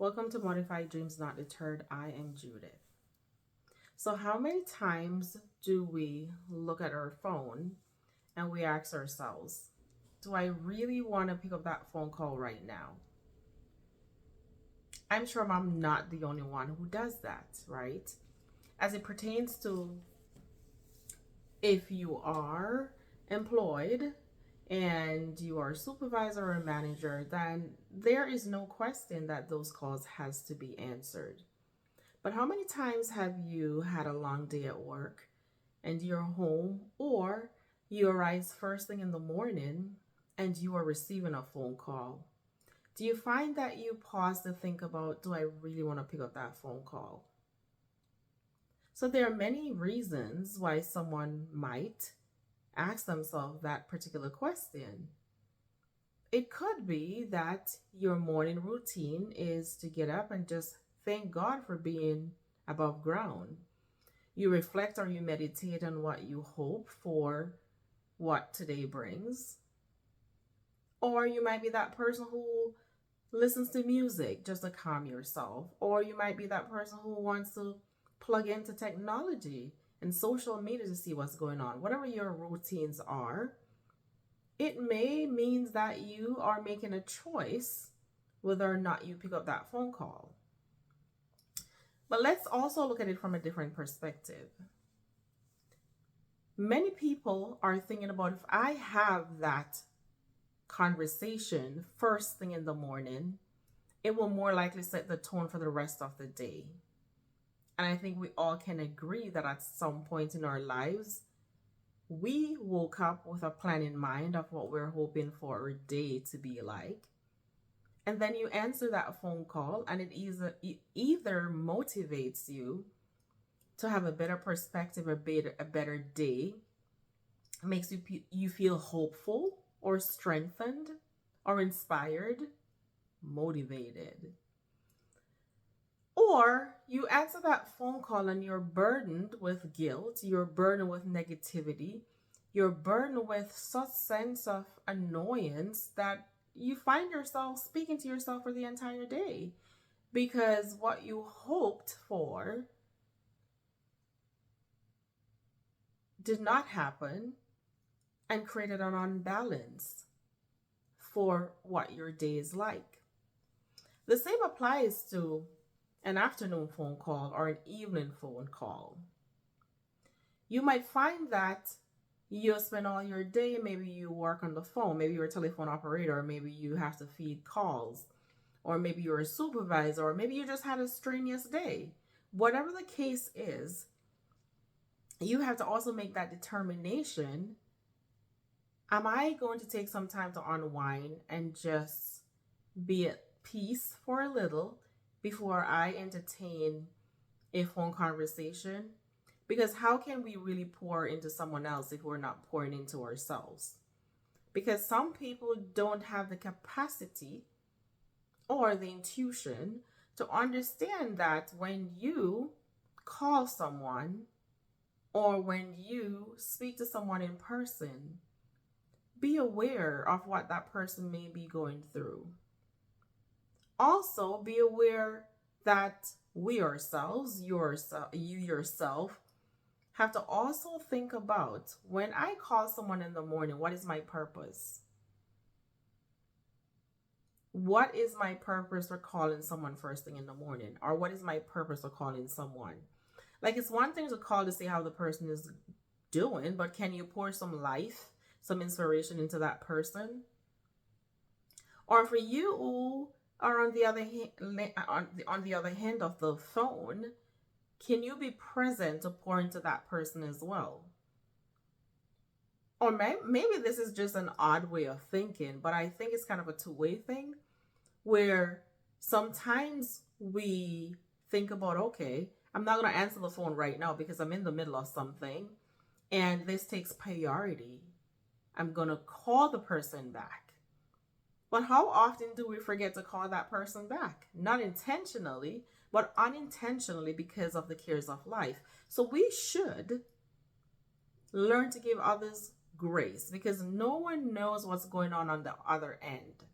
Welcome to Modified Dreams Not Deterred. I am Judith. So, how many times do we look at our phone and we ask ourselves, do I really want to pick up that phone call right now? I'm sure I'm not the only one who does that, right? As it pertains to if you are employed and you are a supervisor or a manager, then there is no question that those calls has to be answered. But how many times have you had a long day at work and you're home, or you arise first thing in the morning and you are receiving a phone call? Do you find that you pause to think about, do I really want to pick up that phone call? So there are many reasons why someone might ask themselves that particular question. It could be that your morning routine is to get up and just thank God for being above ground. You reflect or you meditate on what you hope for what today brings. Or you might be that person who listens to music just to calm yourself. Or you might be that person who wants to plug into technology and social media to see what's going on. Whatever your routines are, it may means that you are making a choice whether or not you pick up that phone call. But let's also look at it from a different perspective. Many people are thinking about, if I have that conversation first thing in the morning, it will more likely set the tone for the rest of the day. And I think we all can agree that at some point in our lives, we woke up with a plan in mind of what we're hoping for our day to be like. And then you answer that phone call, and it either motivates you to have a better perspective, a better day, makes you feel hopeful or strengthened or inspired, motivated. Or you answer that phone call and you're burdened with guilt, you're burdened with negativity, you're burdened with such sense of annoyance that you find yourself speaking to yourself for the entire day because what you hoped for did not happen and created an unbalance for what your day is like. The same applies to an afternoon phone call or an evening phone call. You might find that you spend all your day, maybe you work on the phone, maybe you're a telephone operator, or maybe you have to feed calls, or maybe you're a supervisor, or maybe you just had a strenuous day. Whatever the case is, you have to also make that determination. Am I going to take some time to unwind and just be at peace for a little before I entertain a phone conversation? Because how can we really pour into someone else if we're not pouring into ourselves? Because some people don't have the capacity or the intuition to understand that when you call someone or when you speak to someone in person, be aware of what that person may be going through. Also, be aware that we ourselves, you yourself, have to also think about, when I call someone in the morning, what is my purpose? What is my purpose for calling someone first thing in the morning? Or what is my purpose for calling someone? Like, it's one thing to call to see how the person is doing, but can you pour some life, some inspiration into that person? Or for you who are on the other hand of the phone, can you be present to pour into that person as well? Or maybe this is just an odd way of thinking, but I think it's kind of a two-way thing where sometimes we think about, okay, I'm not going to answer the phone right now because I'm in the middle of something and this takes priority. I'm going to call the person back. But how often do we forget to call that person back? Not intentionally, but unintentionally because of the cares of life. So we should learn to give others grace because no one knows what's going on the other end.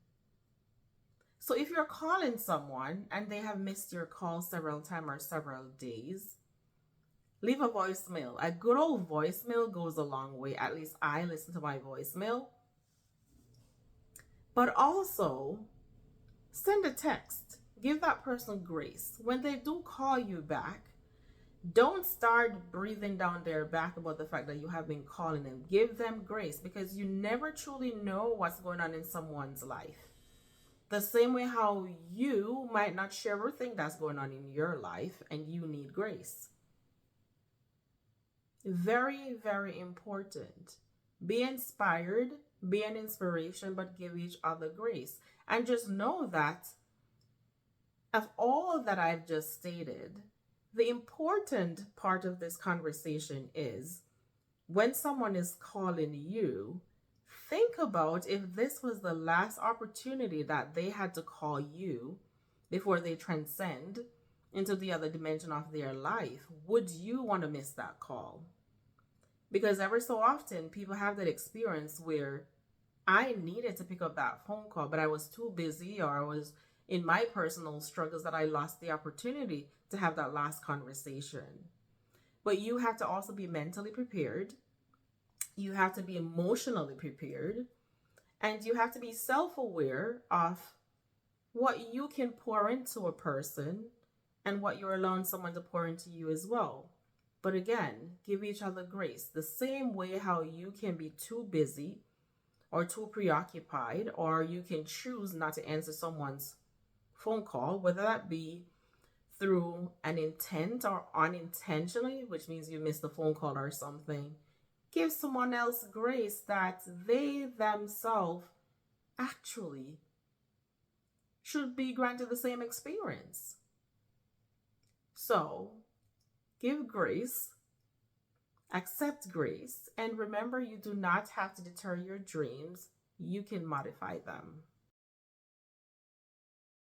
So if you're calling someone and they have missed your call several times or several days, leave a voicemail. A good old voicemail goes a long way. At least I listen to my voicemail. But also, send a text. Give that person grace. When they do call you back, don't start breathing down their back about the fact that you have been calling them. Give them grace, because you never truly know what's going on in someone's life. The same way how you might not share everything that's going on in your life and you need grace. Very, very important. Be inspired, be an inspiration, but give each other grace. And just know that of all that I've just stated, the important part of this conversation is when someone is calling you, think about if this was the last opportunity that they had to call you before they transcend into the other dimension of their life. Would you want to miss that call? Because ever so often, people have that experience where I needed to pick up that phone call, but I was too busy, or I was in my personal struggles, that I lost the opportunity to have that last conversation. But you have to also be mentally prepared. You have to be emotionally prepared. And you have to be self-aware of what you can pour into a person and what you're allowing someone to pour into you as well. But again, give each other grace. The same way how you can be too busy or too preoccupied, or you can choose not to answer someone's phone call, whether that be through an intent or unintentionally, which means you missed the phone call or something. Give someone else grace that they themselves actually should be granted the same experience. So, give grace, accept grace, and remember, you do not have to deter your dreams. You can modify them.